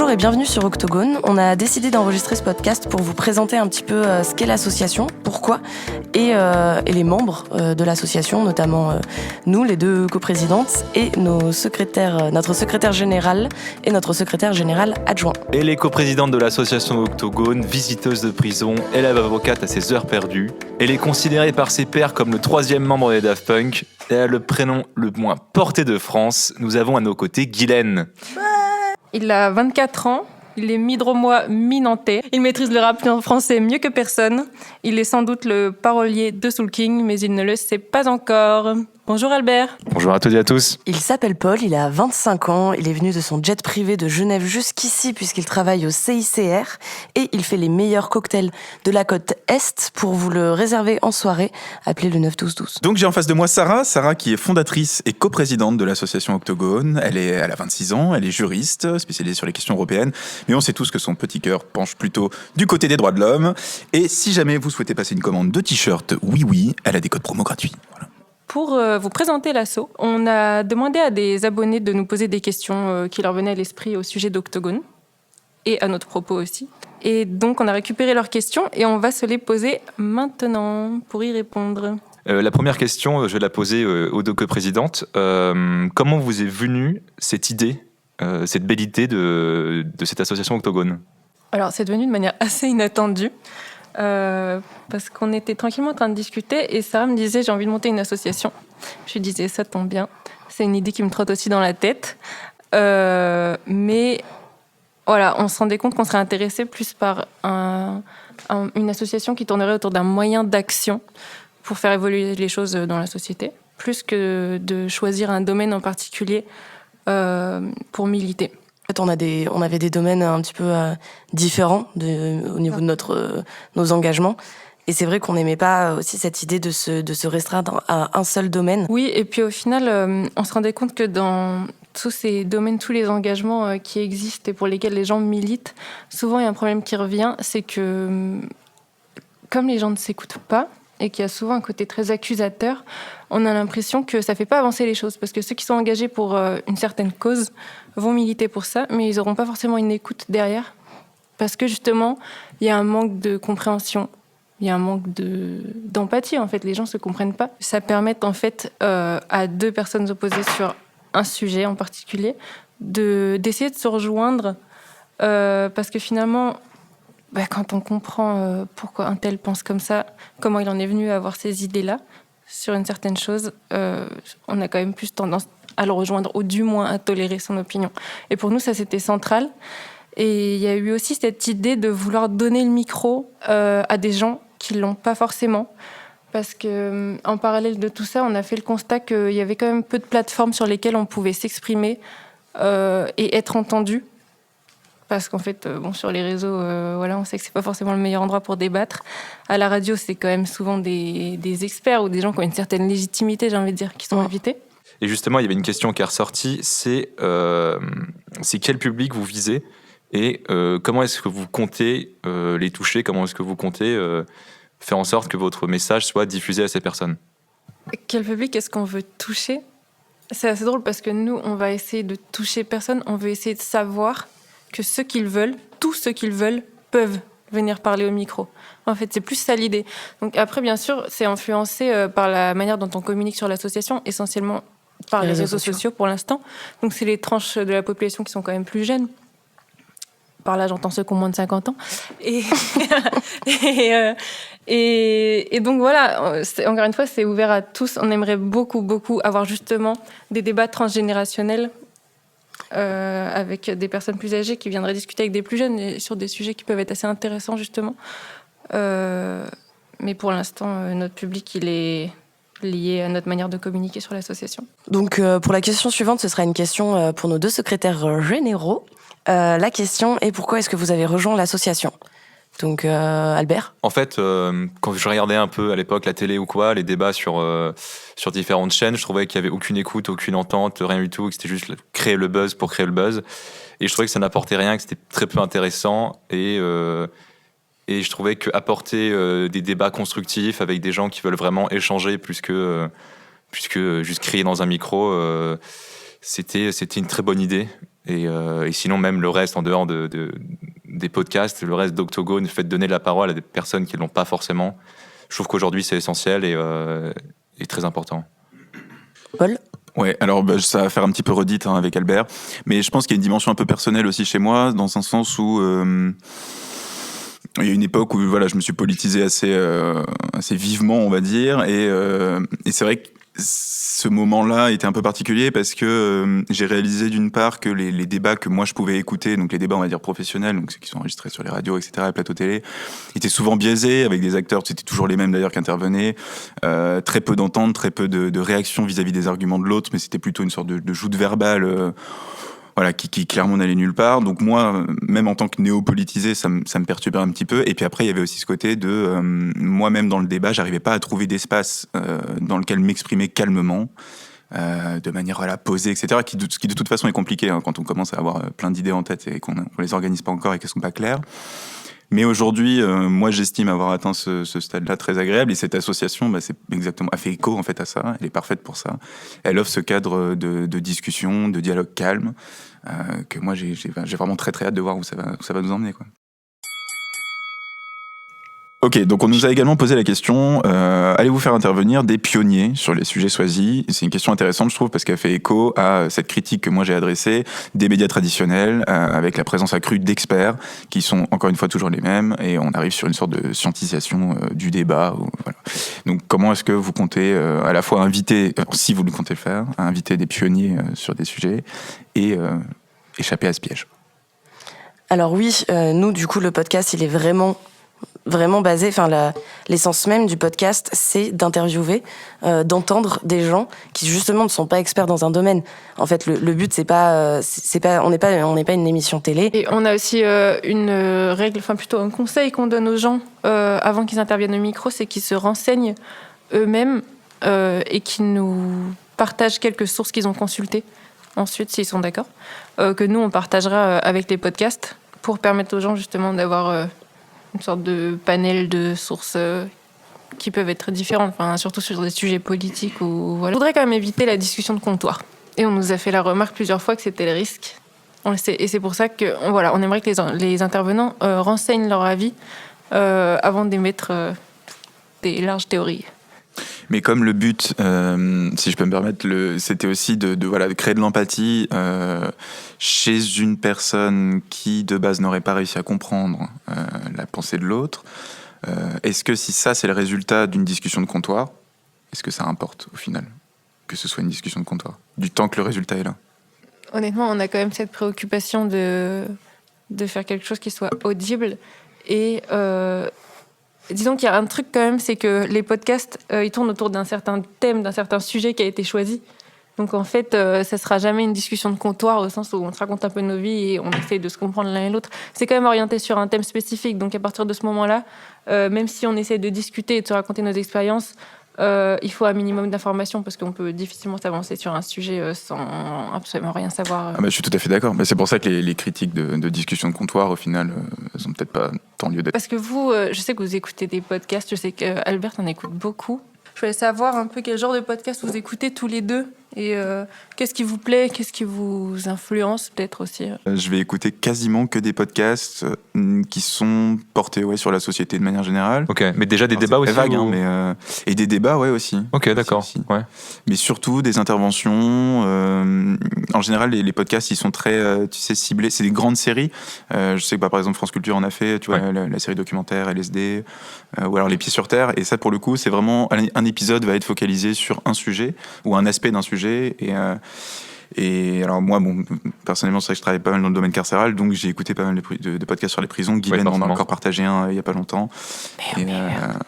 Bonjour et bienvenue sur Octogone. On a décidé d'enregistrer ce podcast pour vous présenter un petit peu ce qu'est l'association, pourquoi, et les membres de l'association, notamment nous, les deux coprésidentes, et notre secrétaire général et notre secrétaire général adjoint. Elle est coprésidente de l'association Octogone, visiteuse de prison, élève avocate à ses heures perdues. Elle est considérée par ses pairs comme le troisième membre des Daft Punk et a le prénom le moins porté de France. Nous avons à nos côtés Guylaine. Il a 24 ans, il est mi-dromois, mi-nantais. Il maîtrise le rap en français mieux que personne. Il est sans doute le parolier de Soul King, mais il ne le sait pas encore. Bonjour Albert. Bonjour à toutes et à tous. Il s'appelle Paul, il a 25 ans, il est venu de son jet privé de Genève jusqu'ici puisqu'il travaille au CICR et il fait les meilleurs cocktails de la côte Est pour vous le réserver en soirée. Appelez le 9-12-12. Donc j'ai en face de moi Sarah qui est fondatrice et coprésidente de l'association Octogone. Elle a 26 ans, elle est juriste, spécialisée sur les questions européennes, mais on sait tous que son petit cœur penche plutôt du côté des droits de l'homme. Et si jamais vous souhaitez passer une commande de t-shirt, oui, elle a des codes promo gratuits. Voilà. Pour vous présenter l'asso, on a demandé à des abonnés de nous poser des questions qui leur venaient à l'esprit au sujet d'Octogone et à notre propos aussi. Et donc on a récupéré leurs questions et on va se les poser maintenant pour y répondre. La première question, je vais la poser aux deux coprésidentes. Comment vous est venue cette idée, cette belle idée de cette association Octogone ? Alors c'est devenu de manière assez inattendue. Parce qu'on était tranquillement en train de discuter et Sarah me disait j'ai envie de monter une association. Je lui disais ça tombe bien, c'est une idée qui me trotte aussi dans la tête. Mais voilà, on se rendait compte qu'on serait intéressé plus par une association qui tournerait autour d'un moyen d'action pour faire évoluer les choses dans la société, plus que de choisir un domaine en particulier pour militer. En fait, on avait des domaines un petit peu différents au niveau de nos engagements. Et c'est vrai qu'on n'aimait pas aussi cette idée de se restreindre à un seul domaine. Oui, et puis au final, on se rendait compte que dans tous ces domaines, tous les engagements qui existent et pour lesquels les gens militent, souvent il y a un problème qui revient, c'est que comme les gens ne s'écoutent pas, et qu'il y a souvent un côté très accusateur, on a l'impression que ça ne fait pas avancer les choses. Parce que ceux qui sont engagés pour une certaine cause vont militer pour ça, mais ils n'auront pas forcément une écoute derrière. Parce que justement, il y a un manque de compréhension, il y a un manque d'empathie. En fait, les gens ne se comprennent pas. Ça permet en fait à deux personnes opposées sur un sujet en particulier d'essayer de se rejoindre parce que finalement... quand on comprend pourquoi un tel pense comme ça, comment il en est venu à avoir ces idées-là sur une certaine chose, on a quand même plus tendance à le rejoindre ou du moins à tolérer son opinion. Et pour nous, ça, c'était central. Et il y a eu aussi cette idée de vouloir donner le micro à des gens qui ne l'ont pas forcément. Parce qu'en parallèle de tout ça, on a fait le constat qu'il y avait quand même peu de plateformes sur lesquelles on pouvait s'exprimer et être entendu. Parce qu'en fait, sur les réseaux, on sait que c'est pas forcément le meilleur endroit pour débattre. À la radio, c'est quand même souvent des experts ou des gens qui ont une certaine légitimité, j'ai envie de dire, qui sont invités. Et justement, il y avait une question qui est ressortie, c'est quel public vous visez et comment est-ce que vous comptez les toucher, comment est-ce que vous comptez faire en sorte que votre message soit diffusé à ces personnes ? Quel public est-ce qu'on veut toucher ? C'est assez drôle parce que nous, on va essayer de toucher personne, on veut essayer de savoir que tous ceux qu'ils veulent, peuvent venir parler au micro. En fait, c'est plus ça l'idée. Donc après, bien sûr, c'est influencé par la manière dont on communique sur l'association, essentiellement par les réseaux sociaux pour l'instant. Donc c'est les tranches de la population qui sont quand même plus jeunes. Par là, j'entends ceux qui ont moins de 50 ans. Et donc voilà, encore une fois, c'est ouvert à tous. On aimerait beaucoup avoir justement des débats transgénérationnels avec des personnes plus âgées qui viendraient discuter avec des plus jeunes sur des sujets qui peuvent être assez intéressants justement. Mais pour l'instant, notre public, il est lié à notre manière de communiquer sur l'association. Donc pour la question suivante, ce sera une question pour nos deux secrétaires généraux. La question est pourquoi est-ce que vous avez rejoint l'association ? Donc Albert ? En fait, quand je regardais un peu à l'époque la télé ou quoi, les débats sur différentes chaînes, je trouvais qu'il n'y avait aucune écoute, aucune entente, rien du tout, que c'était juste créer le buzz pour créer le buzz. Et je trouvais que ça n'apportait rien, que c'était très peu intéressant. Et je trouvais qu'apporter des débats constructifs avec des gens qui veulent vraiment échanger plus que juste crier dans un micro, c'était une très bonne idée. Et sinon, même le reste, en dehors des podcasts, le reste d'Octogone, le fait de donner de la parole à des personnes qui ne l'ont pas forcément, je trouve qu'aujourd'hui, c'est essentiel et très important. Paul ? Ouais, alors ça va faire un petit peu redite avec Albert, mais je pense qu'il y a une dimension un peu personnelle aussi chez moi, dans un sens où il y a une époque où voilà, je me suis politisé assez vivement, on va dire, et c'est vrai que ce moment-là était un peu particulier parce que j'ai réalisé d'une part que les débats que moi je pouvais écouter, donc les débats on va dire professionnels, donc ceux qui sont enregistrés sur les radios, etc., les plateaux télé, étaient souvent biaisés avec des acteurs, c'était toujours les mêmes d'ailleurs qui intervenaient, très peu d'entente, très peu de réaction vis-à-vis des arguments de l'autre, mais c'était plutôt une sorte de joute verbale. Voilà, qui clairement n'allait nulle part. Donc moi, même en tant que néo-politisé, ça me perturbait un petit peu. Et puis après, il y avait aussi ce côté de moi-même dans le débat, j'arrivais pas à trouver d'espace dans lequel m'exprimer calmement, de manière posée, etc. Qui de toute façon est compliqué quand on commence à avoir plein d'idées en tête et qu'on les organise pas encore et qu'elles sont pas claires. Mais aujourd'hui, moi, j'estime avoir atteint ce stade-là très agréable. Et cette association, a fait écho en fait à ça. Elle est parfaite pour ça. Elle offre ce cadre de discussion, de dialogue calme, que moi, j'ai vraiment très très hâte de voir où ça va nous emmener, quoi. Ok, donc on nous a également posé la question, allez-vous faire intervenir des pionniers sur les sujets choisis ? C'est une question intéressante, je trouve, parce qu'elle fait écho à cette critique que moi j'ai adressée des médias traditionnels, avec la présence accrue d'experts, qui sont encore une fois toujours les mêmes, et on arrive sur une sorte de scientisation du débat. Voilà. Donc comment est-ce que vous comptez à la fois inviter, si vous le comptez le faire, inviter des pionniers sur des sujets, et échapper à ce piège ? Alors oui, nous du coup le podcast il est vraiment basé, l'essence même du podcast, c'est d'interviewer, d'entendre des gens qui justement ne sont pas experts dans un domaine. En fait, le but c'est pas, on n'est pas une émission télé. Et on a aussi une règle, plutôt un conseil qu'on donne aux gens avant qu'ils interviennent au micro, c'est qu'ils se renseignent eux-mêmes et qu'ils nous partagent quelques sources qu'ils ont consultées. Ensuite, s'ils sont d'accord, que nous on partagera avec les podcasts pour permettre aux gens justement d'avoir une sorte de panel de sources qui peuvent être différentes, surtout sur des sujets politiques. Voilà. Je voudrais quand même éviter la discussion de comptoir. Et on nous a fait la remarque plusieurs fois que c'était le risque. Et c'est pour ça qu'on aimerait que les intervenants renseignent leur avis avant d'émettre des larges théories. Mais comme le but, si je peux me permettre, c'était aussi de créer de l'empathie chez une personne qui, de base, n'aurait pas réussi à comprendre la pensée de l'autre. Est-ce que si ça, c'est le résultat d'une discussion de comptoir, est-ce que ça importe, au final, que ce soit une discussion de comptoir, du temps que le résultat est là ? Honnêtement, on a quand même cette préoccupation de faire quelque chose qui soit audible. Et disons qu'il y a un truc quand même, c'est que les podcasts, ils tournent autour d'un certain thème, d'un certain sujet qui a été choisi. Donc en fait, ça sera jamais une discussion de comptoir au sens où on se raconte un peu nos vies et on essaie de se comprendre l'un et l'autre. C'est quand même orienté sur un thème spécifique. Donc à partir de ce moment-là, même si on essaie de discuter et de se raconter nos expériences, il faut un minimum d'informations parce qu'on peut difficilement s'avancer sur un sujet sans absolument rien savoir. Je suis tout à fait d'accord. Mais c'est pour ça que les critiques de discussion de comptoir, au final, elles n'ont peut-être pas tant lieu d'être. Parce que vous, je sais que vous écoutez des podcasts, je sais qu'Albert en écoute beaucoup. Je voulais savoir un peu quel genre de podcast vous écoutez tous les deux et qu'est-ce qui vous plaît, qu'est-ce qui vous influence peut-être aussi. Je vais écouter quasiment que des podcasts qui sont portés sur la société de manière générale. Ok, mais déjà des débats aussi vague, mais et des débats aussi. Ok, d'accord. Aussi. Ouais. Mais surtout des interventions. En général, les podcasts, ils sont très, ciblés. C'est des grandes séries. Je sais que par exemple France Culture en a fait. Tu vois, la série documentaire LSD, ou alors Les Pieds sur Terre. Et ça, pour le coup, c'est vraiment un épisode va être focalisé sur un sujet ou un aspect d'un sujet. Et alors moi, personnellement, c'est vrai que je travaille pas mal dans le domaine carcéral, donc j'ai écouté pas mal de podcasts sur les prisons. Guylaine en a encore partagé un il y a pas longtemps.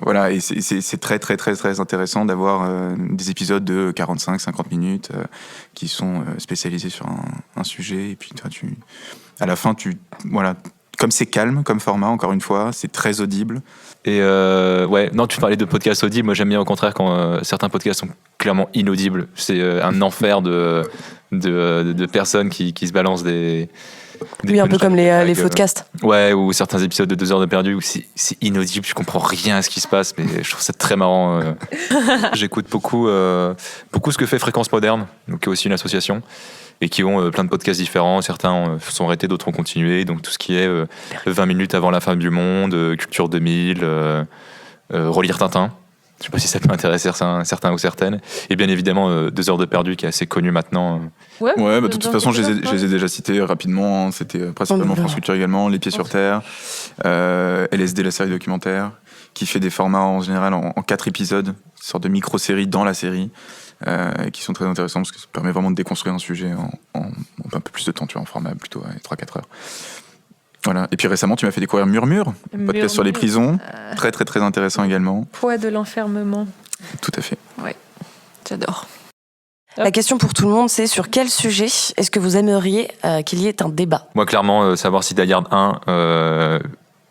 Voilà, et c'est très très très très intéressant d'avoir des épisodes de 45-50 minutes qui sont spécialisés sur un sujet. Et puis à la fin, comme c'est calme comme format, encore une fois, c'est très audible. Et tu parlais de podcasts audibles. Moi, j'aime bien au contraire quand certains podcasts sont clairement inaudibles. C'est un enfer de personnes qui se balancent des Oui, un peu comme les podcasts. Ouais, ou certains épisodes de 2 heures de perdu où c'est inaudible, je comprends rien à ce qui se passe, mais je trouve ça très marrant. J'écoute beaucoup ce que fait Fréquence Moderne, donc qui est aussi une association, et qui ont plein de podcasts différents. Certains sont arrêtés, d'autres ont continué. Donc tout ce qui est 20 minutes avant la fin du monde, Culture 2000, relire Tintin. Je sais pas si ça peut intéresser certains ou certaines. Et bien évidemment, 2 heures de perdu, qui est assez connu maintenant. Ouais, de toute façon, je les ai déjà cités rapidement. C'était principalement France Culture également, Les Pieds sur Terre, LSD, la série documentaire, qui fait des formats en général en 4 épisodes, une sorte de micro-série dans la série, qui sont très intéressants parce que ça permet vraiment de déconstruire un sujet en un peu plus de temps, tu vois, en format plutôt 3-4 heures. Voilà. Et puis récemment, tu m'as fait découvrir Murmure, podcast sur les prisons, très très très intéressant également. Poids de l'enfermement. Tout à fait. Ouais, j'adore. La question pour tout le monde, c'est sur quel sujet est-ce que vous aimeriez qu'il y ait un débat ? Moi, clairement, savoir si Die Hard 1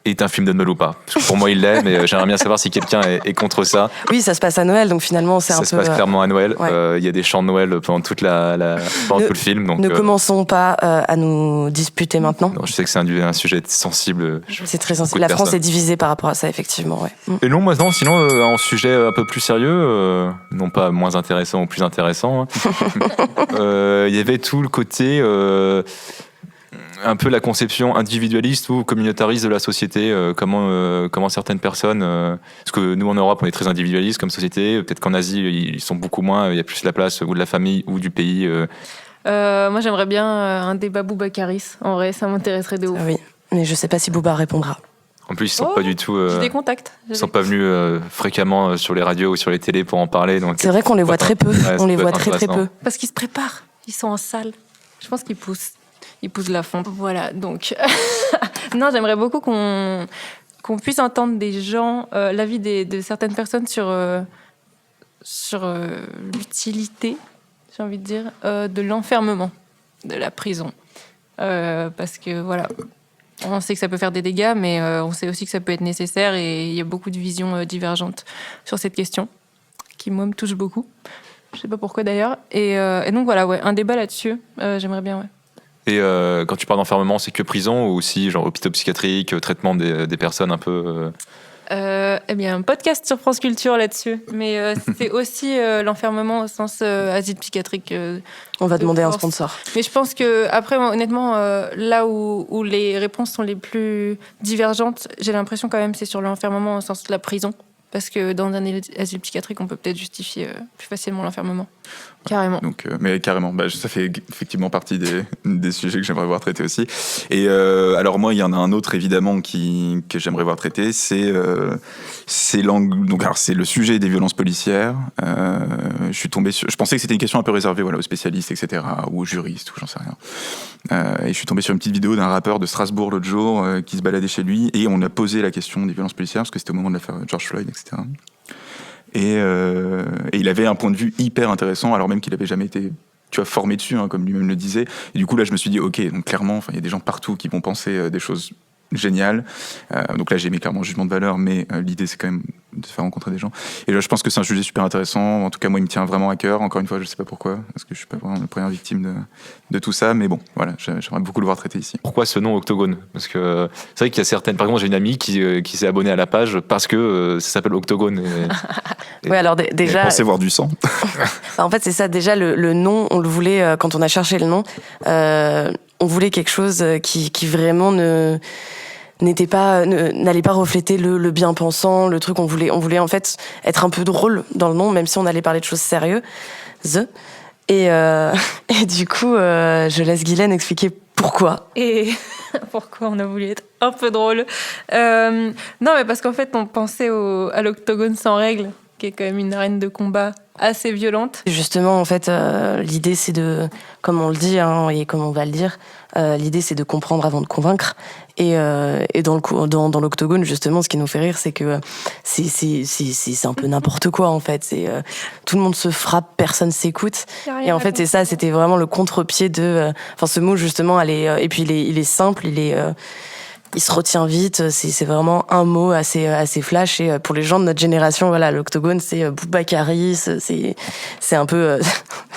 est un film de Noël ou pas. Parce que pour moi, il l'est, mais j'aimerais bien savoir si quelqu'un est contre ça. Oui, ça se passe à Noël, donc finalement, c'est un peu... Ça se passe clairement à Noël. Ouais. Y a des chants de Noël pendant tout le film. Donc, ne commençons pas à nous disputer maintenant. Non, je sais que c'est un sujet sensible. C'est très sensible. La France est divisée par rapport à ça, effectivement. Ouais. Et non, moi, non, sinon, un sujet un peu plus sérieux, non pas moins intéressant ou plus intéressant, y avait tout le côté... un peu la conception individualiste ou communautariste de la société, comment certaines personnes, parce que nous en Europe on est très individualiste comme société, peut-être qu'en Asie ils sont beaucoup moins, il y a plus la place ou de la famille ou du pays. Moi j'aimerais bien un débat Boubacaris, en vrai ça m'intéresserait de ouf. Oui, mais je sais pas si Bouba répondra. En plus ils sont pas du tout... J'ai des contacts. Ils sont pas venus fréquemment sur les radios ou sur les télés pour en parler. Donc c'est vrai qu'on les voit très peu, on les voit très peu. Parce qu'ils se préparent, ils sont en salle, je pense qu'ils poussent. Il pousse la fonte. Voilà, donc... non, j'aimerais beaucoup qu'on puisse entendre des gens, l'avis de certaines personnes sur l'utilité, j'ai envie de dire, de l'enfermement, de la prison. Parce que, voilà, on sait que ça peut faire des dégâts, mais on sait aussi que ça peut être nécessaire et il y a beaucoup de visions divergentes sur cette question, qui, moi, me touche beaucoup. Je sais pas pourquoi, d'ailleurs. Et donc, voilà, ouais, un débat là-dessus, j'aimerais bien, ouais. Et quand tu parles d'enfermement, c'est que prison ou aussi genre hôpital psychiatrique, traitement des personnes un peu... Eh bien, un podcast sur France Culture là-dessus. Mais c'est aussi l'enfermement au sens asile psychiatrique. On va demander un sponsor. Mais je pense que, après, honnêtement, là où les réponses sont les plus divergentes, j'ai l'impression quand même c'est sur l'enfermement au sens de la prison. Parce que dans un asile psychiatrique, on peut peut-être justifier plus facilement l'enfermement. Carrément. Donc, mais carrément, ça fait effectivement partie des sujets que j'aimerais voir traités aussi. Et alors moi, il y en a un autre évidemment que j'aimerais voir traité, c'est le sujet des violences policières. Je pensais que c'était une question un peu réservée, aux spécialistes, etc., ou aux juristes, ou j'en sais rien. Et je suis tombé sur une petite vidéo d'un rappeur de Strasbourg l'autre jour qui se baladait chez lui et on a posé la question des violences policières parce que c'était au moment de l'affaire George Floyd, etc. Et il avait un point de vue hyper intéressant, alors même qu'il n'avait jamais été formé dessus, comme lui-même le disait. Et du coup, là, je me suis dit, ok, donc clairement, il y a des gens partout qui vont penser des choses géniales. Donc là, j'ai mis clairement jugement de valeur, mais l'idée, c'est quand même de faire rencontrer des gens. Et là, je pense que c'est un sujet super intéressant. En tout cas, moi, il me tient vraiment à cœur. Encore une fois, je ne sais pas pourquoi, parce que je ne suis pas vraiment la première victime de tout ça. Mais bon, voilà, j'aimerais beaucoup le voir traité ici. Pourquoi ce nom Octogone ? Parce que c'est vrai qu'il y a certaines... Par exemple, j'ai une amie qui s'est abonnée à la page parce que ça s'appelle Octogone. Oui, alors déjà... Elle pensait voir du sang. En fait, c'est ça. Déjà, le nom, on le voulait, quand on a cherché le nom, on voulait quelque chose qui vraiment n'allait pas refléter le bien-pensant, le truc. On voulait en fait être un peu drôle dans le nom, même si on allait parler de choses sérieuses. Et du coup, je laisse Guylaine expliquer pourquoi. Et pourquoi on a voulu être un peu drôle. Non, mais parce qu'en fait, on pensait à l'Octogone sans règles, qui est quand même une arène de combat assez violente. Justement, en fait, l'idée, c'est de, comme on le dit, et comme on va le dire, l'idée, c'est de comprendre avant de convaincre. Et dans l'Octogone, justement, ce qui nous fait rire, c'est que c'est un peu n'importe quoi, en fait. Tout le monde se frappe, personne s'écoute. Et en fait, c'est ça, c'était vraiment le contre-pied de... ce mot, justement, et puis il est simple, il est il se retient vite. C'est vraiment un mot assez flash. Et pour les gens de notre génération, voilà, l'octogone, c'est Boubacaris. C'est un peu,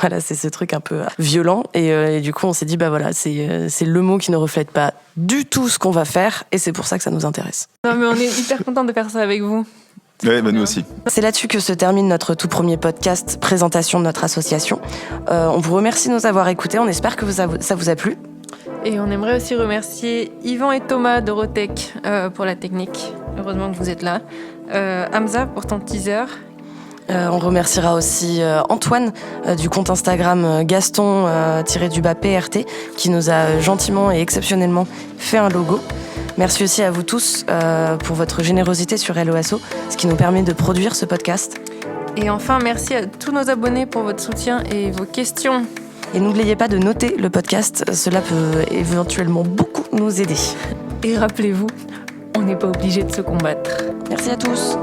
voilà, c'est ce truc un peu violent. Et du coup, on s'est dit, bah voilà, c'est le mot qui ne reflète pas du tout ce qu'on va faire. Et c'est pour ça que ça nous intéresse. Non, mais on est hyper contents de faire ça avec vous. Oui, bah nous aussi. C'est là-dessus que se termine notre tout premier podcast, présentation de notre association. On vous remercie de nous avoir écoutés. On espère que ça vous a plu. Et on aimerait aussi remercier Yvan et Thomas d'Eurotech pour la technique. Heureusement que vous êtes là. Hamza pour ton teaser. On remerciera aussi Antoine du compte Instagram Gaston-PRT qui nous a gentiment et exceptionnellement fait un logo. Merci aussi à vous tous pour votre générosité sur LOASO, ce qui nous permet de produire ce podcast. Et enfin, merci à tous nos abonnés pour votre soutien et vos questions. Et n'oubliez pas de noter le podcast, cela peut éventuellement beaucoup nous aider. Et rappelez-vous, on n'est pas obligé de se combattre. Merci à tous.